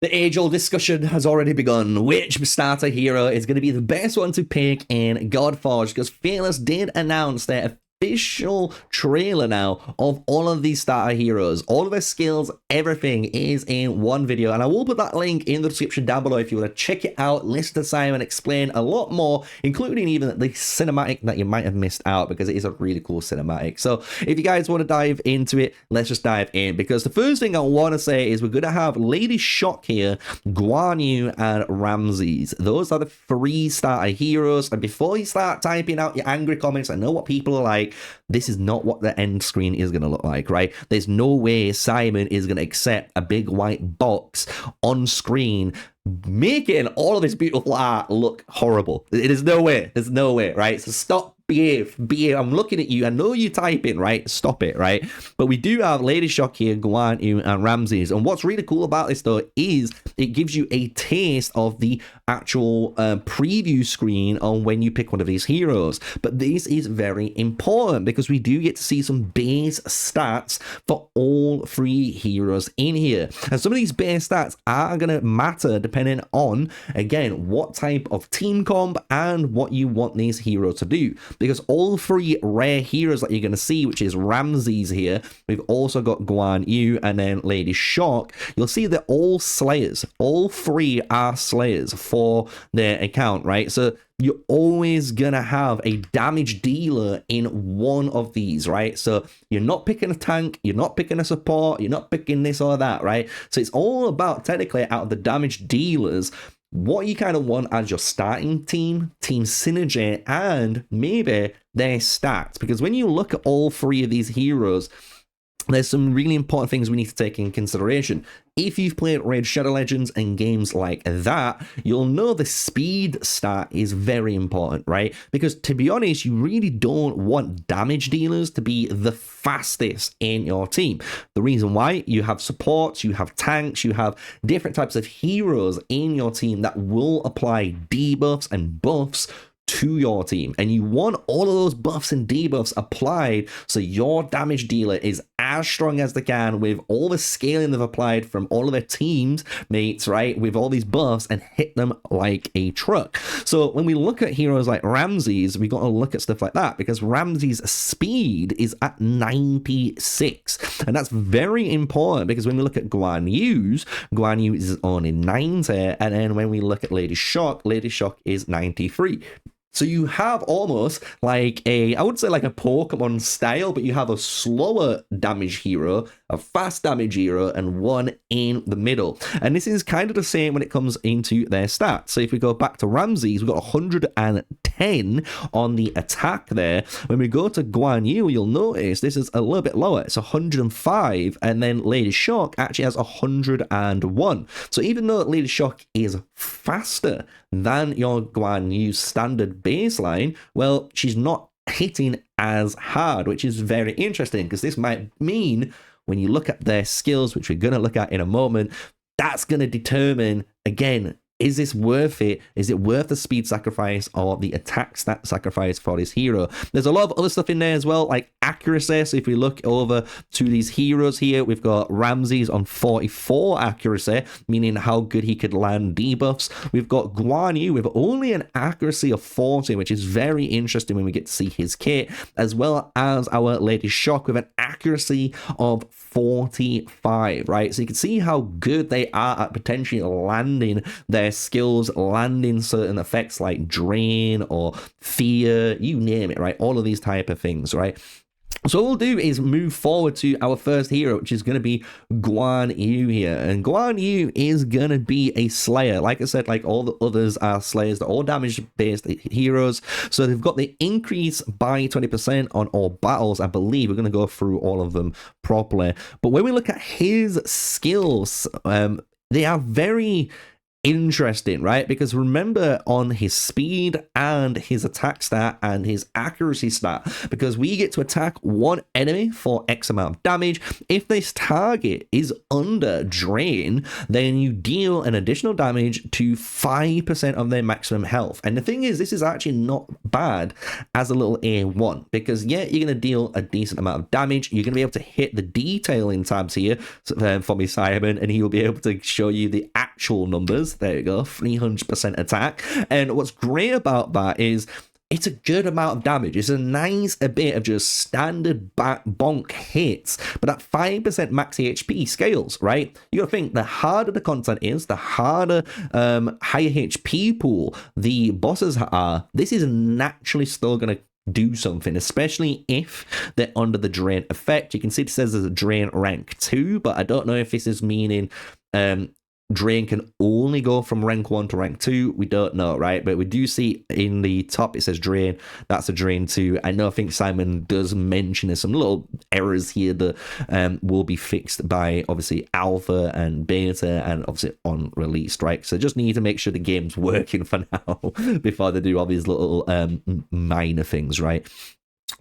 The age-old discussion has already begun. Which starter hero is going to be the best one to pick in Godforge? Because Fateless did announce their official trailer now of all of these starter heroes. All of their skills, everything is in one video. And I will put that link in the description down below if you want to check it out, listen to Simon explain a lot more, including even the cinematic that you might have missed out, because it is a really cool cinematic. So if you guys want to dive into it, let's just dive in. Because the first thing I want to say is we're going to have Lady Shock here, Guan Yu, and Ramses. Those are the 3 starter heroes. And before you start typing out your angry comments, I know what people are like. This is not what the end screen is going to look like, right? There's no way Simon is going to accept a big white box on screen making all of this beautiful art look horrible. There's no way. There's no way, right? So stop. Behave. I'm looking at you. I know you're typing, right? Stop it, right? But we do have Lady Shock here, Guan Yu, and Ramses. And what's really cool about this, though, is it gives you a taste of the actual preview screen on when you pick one of these heroes. But this is very important because we do get to see some base stats for all 3 heroes in here. And some of these base stats are going to matter depending on, again, what type of team comp and what you want these heroes to do. Because all 3 rare heroes that you're going to see, which is Ramses here, we've also got Guan Yu and then Lady Shock, you'll see they're all slayers. All 3 are slayers for their account, right? So you're always going to have a damage dealer in one of these, right? So you're not picking a tank, you're not picking a support, you're not picking this or that, right? So it's all about, technically, out of the damage dealers, what you kind of want as your starting team synergy, and maybe their stats. Because when you look at all 3 of these heroes, there's some really important things we need to take in consideration. If you've played Raid Shadow Legends and games like that, you'll know the speed stat is very important, right? Because to be honest, you really don't want damage dealers to be the fastest in your team. The reason why, you have supports, you have tanks, you have different types of heroes in your team that will apply debuffs and buffs to your team, and you want all of those buffs and debuffs applied so your damage dealer is as strong as they can with all the scaling they've applied from all of their teams mates, right, with all these buffs, and hit them like a truck. So when we look at heroes like Ramses, we got to look at stuff like that, because Ramses' speed is at 96, and that's very important. Because when we look at Guan Yu is only 90, and then when we look at Lady Shock is 93. So you have almost like I would say like a Pokemon style, but you have a slower damage hero, a fast damage hero, and one in the middle. And this is kind of the same when it comes into their stats. So if we go back to Ramses, we've got 110 on the attack there. When we go to Guan Yu, you'll notice this is a little bit lower. It's 105, and then Lady Shock actually has 101. So even though Lady Shock is faster than your Guan Yu standard baseline, well, she's not hitting as hard, which is very interesting, because this might mean when you look at their skills, which we're going to look at in a moment, that's going to determine, again, is this worth it? Is it worth the speed sacrifice or the attack stat sacrifice for this hero? There's a lot of other stuff in there as well, like accuracy. So if we look over to these heroes here, we've got Ramses on 44 accuracy, meaning how good he could land debuffs. We've got Guan Yu with only an accuracy of 40, which is very interesting when we get to see his kit, as well as our Lady Shock with an accuracy of 45, right? So you can see how good they are at potentially landing their skills, landing certain effects like drain or fear, you name it, right? All of these type of things, right? So what we'll do is move forward to our first hero, which is going to be Guan Yu here. And Guan Yu is going to be a slayer. Like I said, like all the others are slayers. They're all damage-based heroes. So they've got the increase by 20% on all battles. I believe we're going to go through all of them properly. But when we look at his skills, they are very interesting, right? Because remember on his speed and his attack stat and his accuracy stat, because we get to attack one enemy for X amount of damage. If this target is under drain, then you deal an additional damage to 5% of their maximum health. And the thing is, this is actually not bad as a little A1, because yeah, you're going to deal a decent amount of damage. You're going to be able to hit the detailing tabs here for me, Simon, and he will be able to show you the actual numbers. There you go, 300% attack. And what's great about that is it's a good amount of damage. It's a nice bit of just standard bonk hits, but that 5% max HP scales, right? You gotta think, the harder the content is, the harder higher HP pool the bosses are, this is naturally still gonna do something, especially if they're under the drain effect. You can see it says there's a drain rank 2, but I don't know if this is meaning drain can only go from rank 1 to rank 2. We don't know, right? But we do see in the top it says drain. That's a drain 2. I think Simon does mention there's some little errors here that will be fixed by obviously alpha and beta and obviously on released, right? So just need to make sure the game's working for now before they do all these little minor things, right?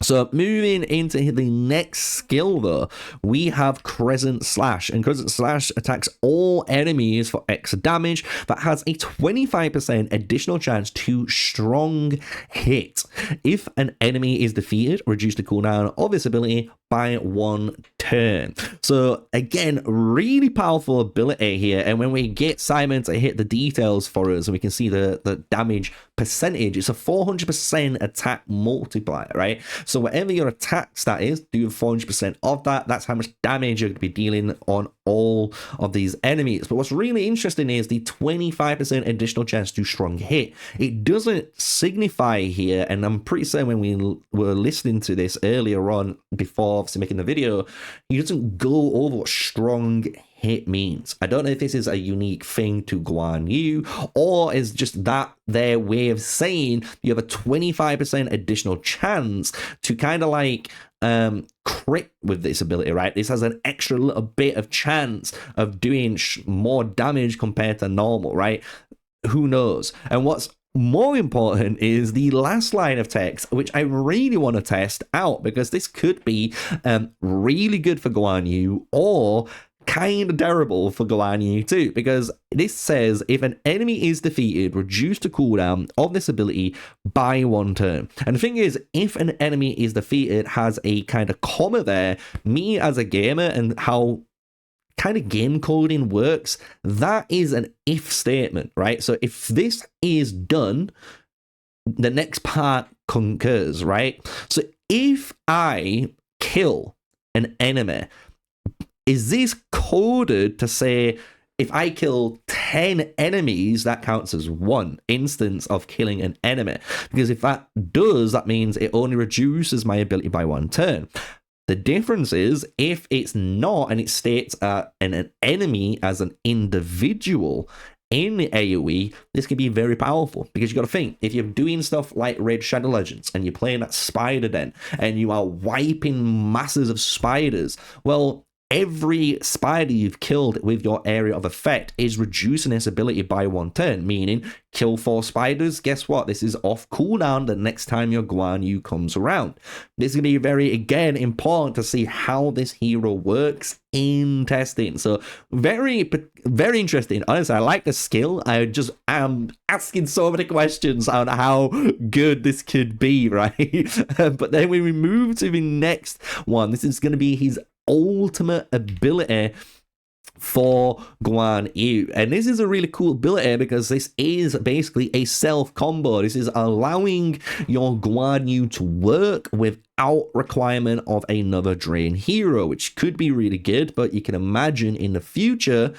So moving into the next skill though, we have Crescent Slash, and Crescent Slash attacks all enemies for X damage, that has a 25% additional chance to strong hit. If an enemy is defeated, reduce the cooldown of this ability by 1 turn. So again, really powerful ability here, and when we get Simon to hit the details for us and we can see the damage percentage, it's a 400% attack multiplier, right? So whatever your attack stat is, do 400% of that. That's how much damage you're going to be dealing on all of these enemies. But what's really interesting is the 25% additional chance to strong hit. It doesn't signify here, and I'm pretty certain when we were listening to this earlier on before obviously making the video, he doesn't go over what strong hit means. I don't know if this is a unique thing to Guan Yu, or is just that their way of saying you have a 25% additional chance to kind of like crit with this ability, right? This has an extra little bit of chance of doing more damage compared to normal, right? Who knows? And what's more important is the last line of text, which I really want to test out, because this could be really good for Guan Yu or kind of terrible for Guan Yu too, because this says if an enemy is defeated, reduce the cooldown of this ability by 1 turn. And the thing is, if an enemy is defeated has a kind of comma there, me as a gamer and how kind of game coding works, that is an if statement, right? So if this is done, the next part concurs, right? So if I kill an enemy, is this coded to say if I kill 10 enemies, that counts as 1 instance of killing an enemy? Because if that does, that means it only reduces my ability by 1 turn. The difference is if it's not, and it states an enemy as an individual in the AoE, this can be very powerful, because you got to think, if you're doing stuff like Raid Shadow Legends and you're playing that spider den and you are wiping masses of spiders, well, every spider you've killed with your area of effect is reducing its ability by 1 turn, meaning kill 4 spiders, guess what? This is off cooldown the next time your Guan Yu comes around. This is going to be very, again, important to see how this hero works in testing. So very interesting. Honestly, I like the skill. I just am asking so many questions on how good this could be, right? But then when we move to the next one, this is going to be his ultimate ability for Guan Yu, and this is a really cool ability because this is basically a self combo. This is allowing your Guan Yu to work without requirement of another drain hero, which could be really good. But you can imagine in the future,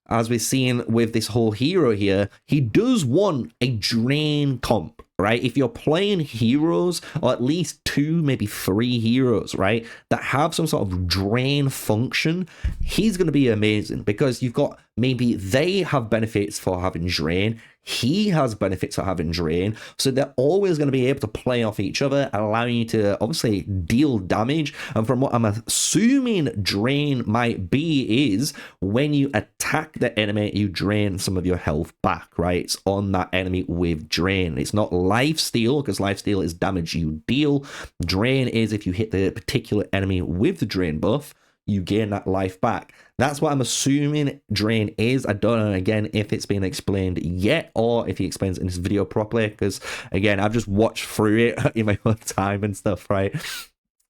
as we're seeing with this whole hero here, he does want a drain comp, right? If you're playing heroes, or at least 2, maybe 3 heroes, right, that have some sort of drain function, he's going to be amazing, because you've got maybe they have benefits for having Drain, he has benefits for having Drain, so they're always going to be able to play off each other, allowing you to obviously deal damage. And from what I'm assuming Drain might be is when you attack the enemy, you drain some of your health back, right? It's on that enemy with Drain. It's not lifesteal, because lifesteal is damage you deal. Drain is if you hit the particular enemy with the Drain buff, you gain that life back. That's what I'm assuming Drain is. I don't know, again, if it's been explained yet or if he explains it in this video properly, because, again, I've just watched through it in my own time and stuff, right?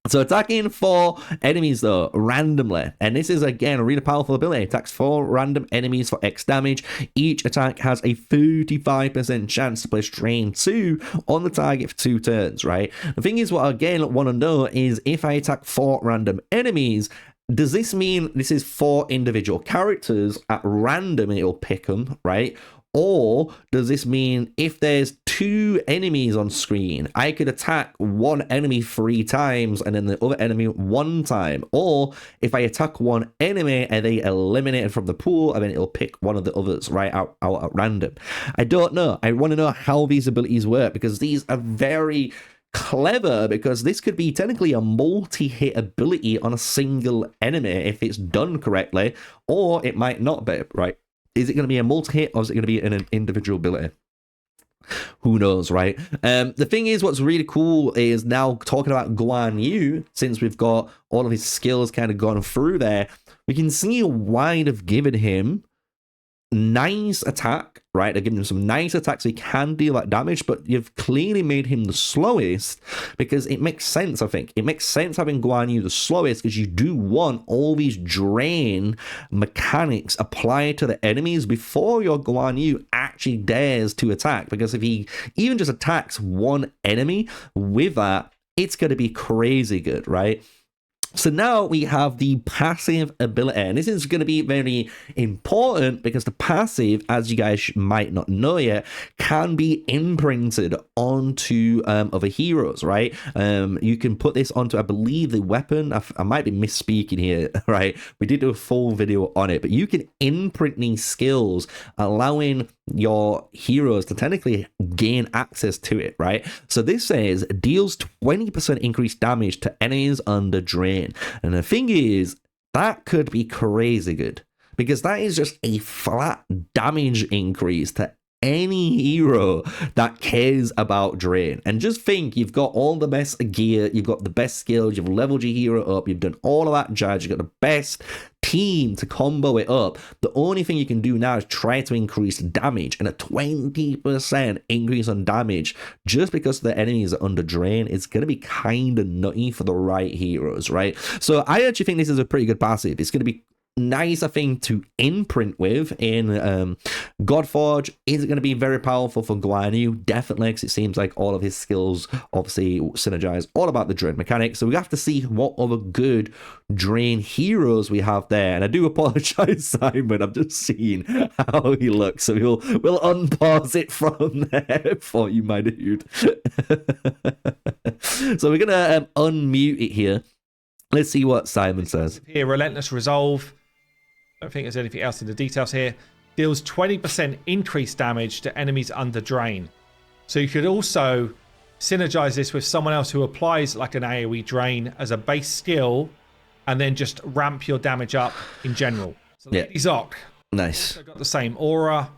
So attacking 4 enemies, though, randomly. And this is, again, a really powerful ability. Attacks 4 random enemies for X damage. Each attack has a 35% chance to place Drain 2 on the target for 2 turns, right? The thing is, what I, again, want to know is if I attack 4 random enemies, does this mean this is 4 individual characters at random and it'll pick them, right? Or does this mean if there's 2 enemies on screen, I could attack 1 enemy 3 times and then the other enemy 1 time? Or if I attack 1 enemy and they eliminated from the pool, and then it'll pick one of the others right out at random. I don't know. I want to know how these abilities work, because these are very clever, because this could be technically a multi-hit ability on a single enemy if it's done correctly, or it might not be, right? Is it going to be a multi-hit, or is it going to be an individual ability? Who knows, right? The thing is, what's really cool is now talking about Guan Yu, since we've got all of his skills kind of gone through there, we can see why they've given him nice attack, right? They're giving him some nice attacks so he can deal that damage, but you've clearly made him the slowest, because it makes sense. I think it makes sense having Guan Yu the slowest, because you do want all these drain mechanics applied to the enemies before your Guan Yu actually dares to attack, because if he even just attacks 1 enemy with that, it's going to be crazy good, right? So now we have the passive ability, and this is going to be very important, because the passive, as you guys might not know yet, can be imprinted onto other heroes, right? You can put this onto, I believe, the weapon. I might be misspeaking here, right? We did do a full video on it, but you can imprint these skills, allowing your heroes to technically gain access to it, right? So this says deals 20% increased damage to enemies under Drain. And the thing is, that could be crazy good, because that is just a flat damage increase to any hero that cares about Drain. And just think, you've got all the best gear, you've got the best skills, you've leveled your hero up, you've done all of that jazz, you've got the best team to combo it up. The only thing you can do now is try to increase damage, and a 20% increase on damage just because the enemies are under Drain is going to be kind of nutty for the right heroes, right? So I actually think this is a pretty good passive. It's going to be nice, I think, to imprint with in Godforge. Is it going to be very powerful for Guan Yu? Definitely, because it seems like all of his skills obviously synergize all about the Drain mechanics. So we have to see what other good Drain heroes we have there. And I do apologize, Simon, I'm just seeing how he looks, so we'll unpause it from there for you, my dude. So we're gonna unmute it here. Let's see what Simon says. Here, Relentless Resolve. I don't think there's anything else in the details here. Deals 20% increased damage to enemies under Drain. So you could also synergize this with someone else who applies like an AoE Drain as a base skill, and then just ramp your damage up in general. So yeah. Zoc. Nice. Also got the same aura.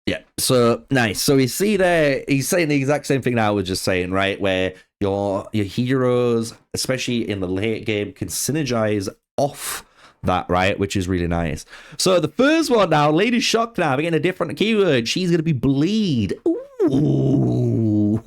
Yeah, so nice. So we see there, he's saying the exact same thing that I was just saying, right? Where your heroes, especially in the late game, can synergize off that, right? Which is really nice. So the first one now, Lady Shock now, we're getting a different keyword. She's going to be Bleed. Ooh,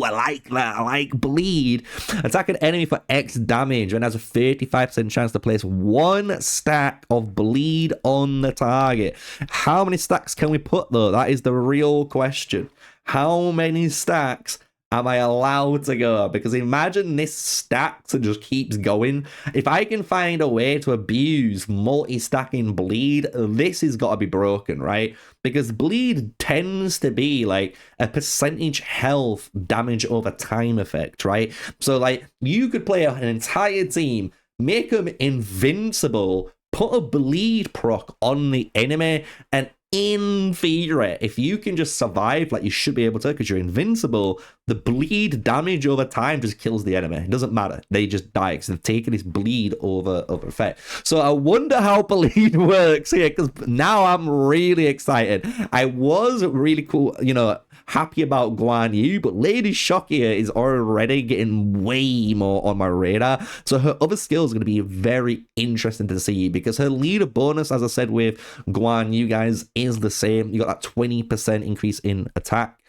I like that. I like Bleed. Attack an enemy for X damage and has a 35% chance to place 1 stack of Bleed on the target. How many stacks can we put, though? That is the real question. How many stacks am I allowed to go? Because imagine this stacks and just keeps going. If I can find a way to abuse multi-stacking Bleed, this has got to be broken, right? Because Bleed tends to be like a percentage health damage over time effect, right? So like you could play an entire team, make them invincible, put a bleed proc on the enemy, and in theory, if you can just survive like you should be able to because you're invincible, the bleed damage over time just kills the enemy. It doesn't matter. They just die because they've taken this bleed over effect. So I wonder how bleed works here, because now I'm really excited. I was really cool, you know, happy about Guan Yu, but Lady Shock here is already getting way more on my radar. So her other skills are going to be very interesting to see, because her leader bonus, as I said with Guan Yu, guys, is the same. You got that 20% increase in attack.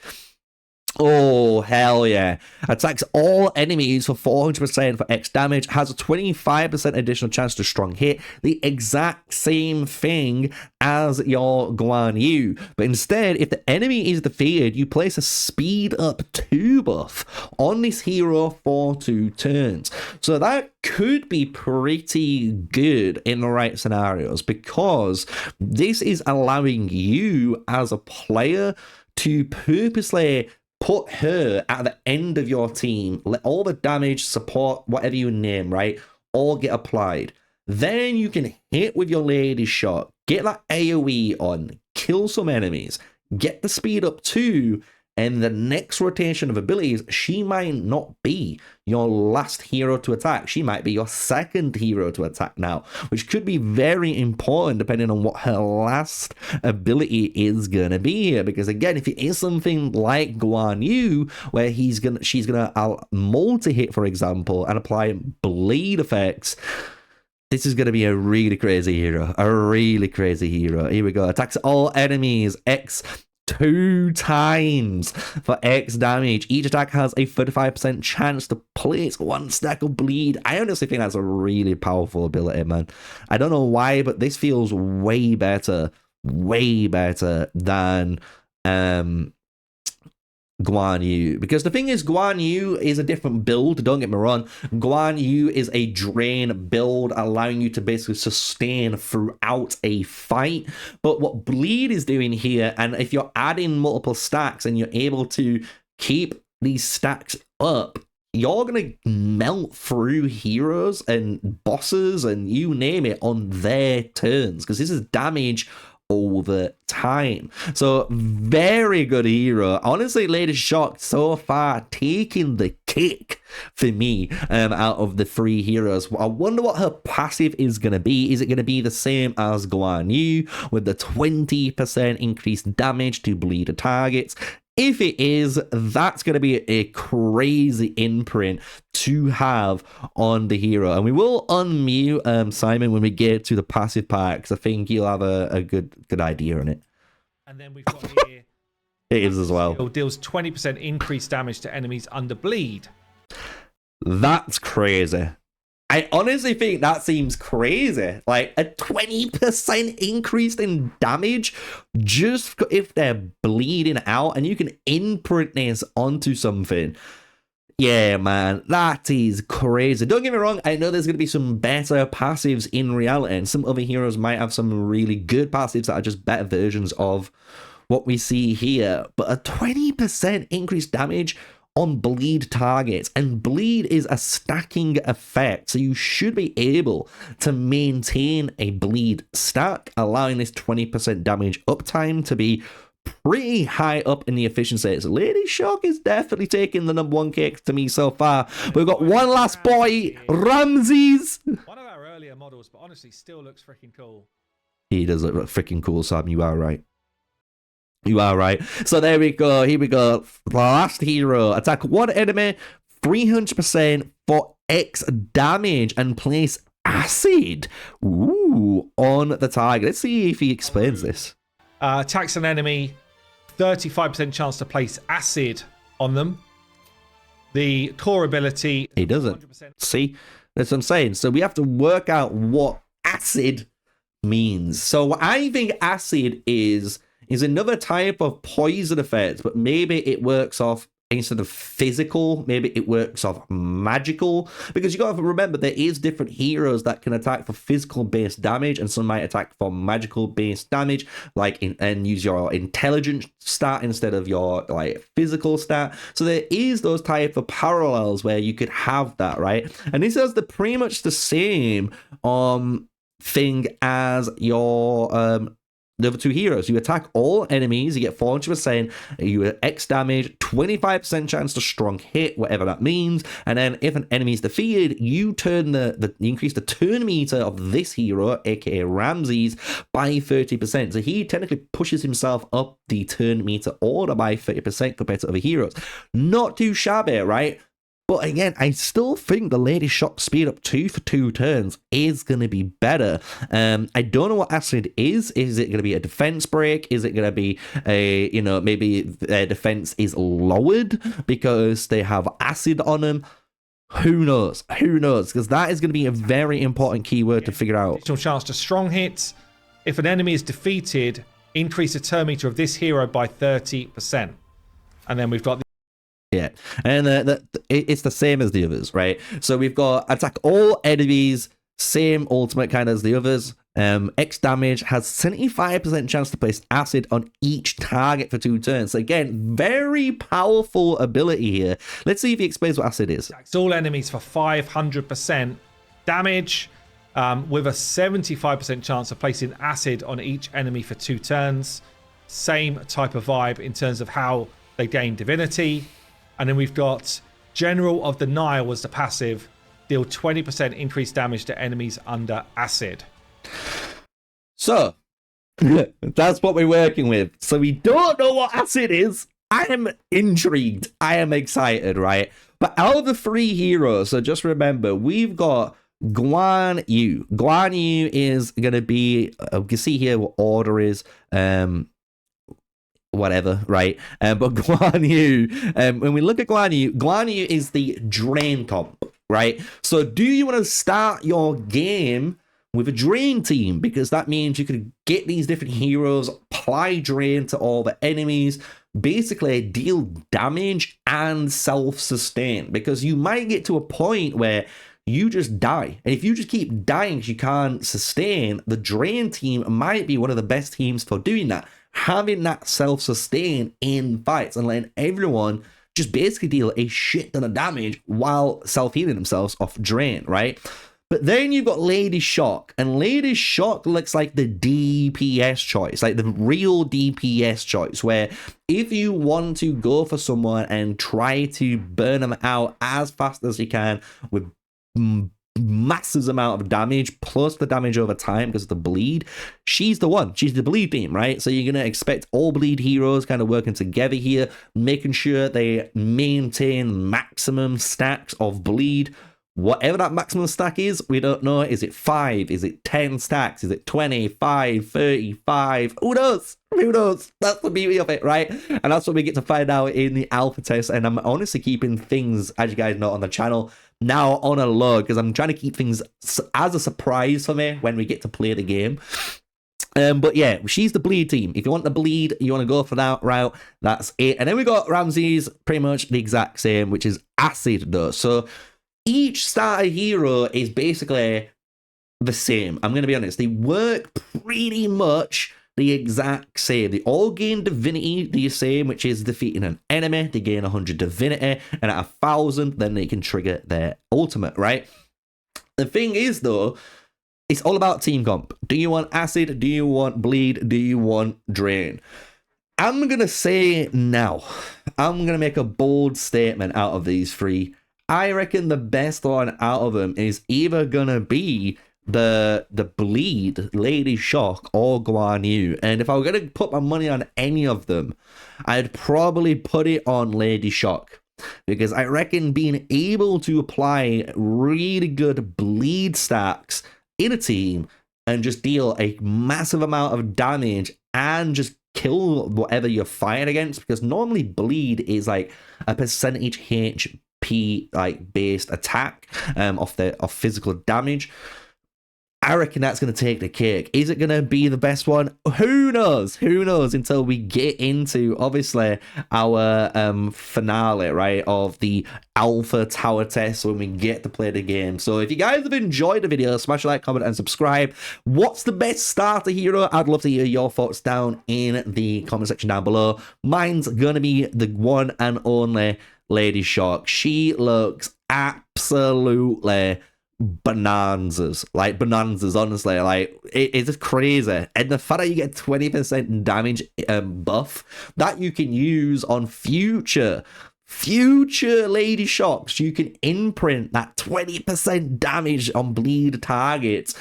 Oh, hell yeah. Attacks all enemies for 400% for X damage. Has a 25% additional chance to strong hit. The exact same thing as your Guan Yu. But instead, if the enemy is defeated, you place a speed up 2 buff on this hero for 2 turns. So that could be pretty good in the right scenarios, because this is allowing you as a player to purposely put her at the end of your team. Let all the damage, support, whatever you name, right, all get applied. Then you can hit with your Lady Shot, get that AoE on, kill some enemies, get the speed up too, and the next rotation of abilities, she might not be your last hero to attack. She might be your second hero to attack now, which could be very important depending on what her last ability is going to be here. Because again, if it is something like Guan Yu, where she's going to multi-hit, for example, and apply bleed effects, this is going to be a really crazy hero. A really crazy hero. Here we go. Attacks all enemies. X 2 times for X damage. Each attack has a 35% chance to place 1 stack of bleed. I honestly think that's a really powerful ability, man. I don't know why, but this feels way better than Guan Yu. Because the thing is, Guan Yu is a different build, don't get me wrong. Guan Yu is a drain build, allowing you to basically sustain throughout a fight. But what bleed is doing here, and if you're adding multiple stacks and you're able to keep these stacks up, you're going to melt through heroes and bosses and you name it on their turns, because this is damage over time. So very good hero. Honestly, Lady Shock so far taking the cake for me out of the 3 heroes. I wonder what her passive is going to be. Is it going to be the same as Guan Yu with the 20% increased damage to bleed targets? If it is, that's going to be a crazy imprint to have on the hero. And we will unmute Simon when we get to the passive part, because I think you'll have a good idea on it. And then we've got here... It is as well. It deals 20% increased damage to enemies under bleed. That's crazy. I honestly think that seems crazy. Like a 20% increase in damage just if they're bleeding out, and you can imprint this onto something. Yeah, man, that is crazy. Don't get me wrong, I know there's going to be some better passives in reality, and some other heroes might have some really good passives that are just better versions of what we see here. But a 20% increased damage on bleed targets, and bleed is a stacking effect, so you should be able to maintain a bleed stack, allowing this 20% damage uptime to be pretty high up in the efficiency. So Lady Shock is definitely taking the #1 cake to me so far. We've got one last boy, Ramses. One of our earlier models, but honestly still looks freaking cool. He does look freaking cool, Sam. You are right. You are right. So there we go. Here we go. The last hero. Attack 1 enemy 300% for X damage and place acid on the target. Let's see if he explains this. Attacks an enemy, 35% chance to place acid on them. The core ability... He doesn't. 100%. See? That's what I'm saying. So we have to work out what acid means. So I think acid is another type of poison effect, but maybe it works off, instead of physical, maybe it works off magical, because you got to remember there is different heroes that can attack for physical based damage, and some might attack for magical based damage, like and use your intelligence stat instead of your like physical stat. So there is those type of parallels where you could have that, right? And this is pretty much the same thing as your the other two heroes. You attack all enemies, you get 40%, you X damage, 25% chance to strong hit, whatever that means. And then if an enemy is defeated, you turn you increase the turn meter of this hero, aka Ramses, by 30%. So he technically pushes himself up the turn meter order by 30% compared to other heroes. Not too shabby, right? But again, I still think the Lady Shock speed up 2 for 2 turns is going to be better. I don't know what acid is. Is it going to be a defense break? Is it going to be a, maybe their defense is lowered because they have acid on them? Who knows? Who knows? Because that is going to be a very important keyword to figure out. Additional chance to strong hits. If an enemy is defeated, increase the turn meter of this hero by 30%. And then we've got yeah, and it's the same as the others, right? So we've got attack all enemies, same ultimate kind of as the others. X damage has 75% chance to place acid on each target for 2 turns. So again, very powerful ability here. Let's see if he explains what acid is. Attacks all enemies for 500% damage, with a 75% chance of placing acid on each enemy for 2 turns. Same type of vibe in terms of how they gain divinity. And then we've got General of the Nile was the passive. Deal 20% increased damage to enemies under acid. So, that's what we're working with. So we don't know what acid is. I am intrigued. I am excited, right? But out of the 3 heroes, so just remember, we've got Guan Yu. Guan Yu is going to be, you can see here what order is. Whatever, right? But Guan Yu, when we look at Guan Yu is the Drain comp, right? So do you want to start your game with a Drain team? Because that means you could get these different heroes, apply Drain to all the enemies, basically deal damage and self-sustain. Because you might get to a point where you just die. And if you just keep dying because you can't sustain, the Drain team might be one of the best teams for doing that. Having that self-sustain in fights and letting everyone just basically deal a shit ton of damage while self-healing themselves off Drain, right? But then you've got Lady Shock, and Lady Shock looks like the DPS choice, like the real DPS choice, where if you want to go for someone and try to burn them out as fast as you can with massive amount of damage plus the damage over time because of the bleed, she's the one. She's the bleed team, right? So you're going to expect all bleed heroes kind of working together here, making sure they maintain maximum stacks of bleed. Whatever that maximum stack is, we don't know. Is it 5? Is it 10 stacks? Is it 25, 35? Who knows? Who knows? That's the beauty of it, right? And that's what we get to find out in the alpha test. And I'm honestly keeping things, as you guys know, on the channel now on a low because I'm trying to keep things as a surprise for me when we get to play the game. But yeah, she's the bleed team. If you want the bleed, you want to go for that route, that's it. And then we got Ramses, pretty much the exact same, which is acid though. So each starter hero is basically the same. I'm going to be honest. They work pretty much the exact same. They all gain divinity the same, which is defeating an enemy. They gain 100 divinity, and at 1,000, then they can trigger their ultimate, right? The thing is, though, it's all about team comp. Do you want acid? Do you want bleed? Do you want drain? I'm going to say now. I'm going to make a bold statement out of these 3. I reckon the best one out of them is either going to be the bleed, Lady Shock, or Guan Yu. And if I were going to put my money on any of them, I'd probably put it on Lady Shock. Because I reckon being able to apply really good bleed stacks in a team and just deal a massive amount of damage and just kill whatever you're fighting against, because normally bleed is like a percentage HP like based attack of physical damage. I reckon that's going to take the cake. Is it going to be the best one? Who knows? Who knows until we get into, obviously, our finale, right, of the alpha tower test when we get to play the game. So if you guys have enjoyed the video, smash a like, comment, and subscribe. What's the best starter hero? I'd love to hear your thoughts down in the comment section down below. Mine's going to be the one and only Lady Shock. She looks absolutely bonanzas, like bonanzas, honestly, like it's just crazy. And the fact that you get 20% damage buff that you can use on future lady shocks, you can imprint that 20% damage on bleed targets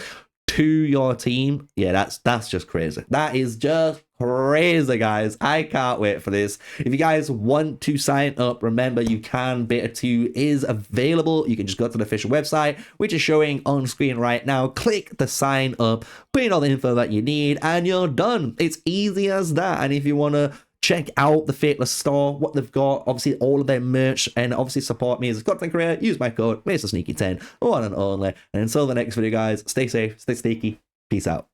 to your team. Yeah, that's just crazy. That is just crazy, guys. I can't wait for this. If you guys want to sign up, remember you can. Beta 2 is available. You can just go to the official website, which is showing on screen right now. Click the sign up, put in all the info that you need, and you're done. It's easy as that. And if you want to check out the Fateless store, what they've got, obviously all of their merch, and obviously support me as a content creator, use my code MrSneakyy10, one and only. And until the next video, guys, stay safe, stay sneaky, peace out.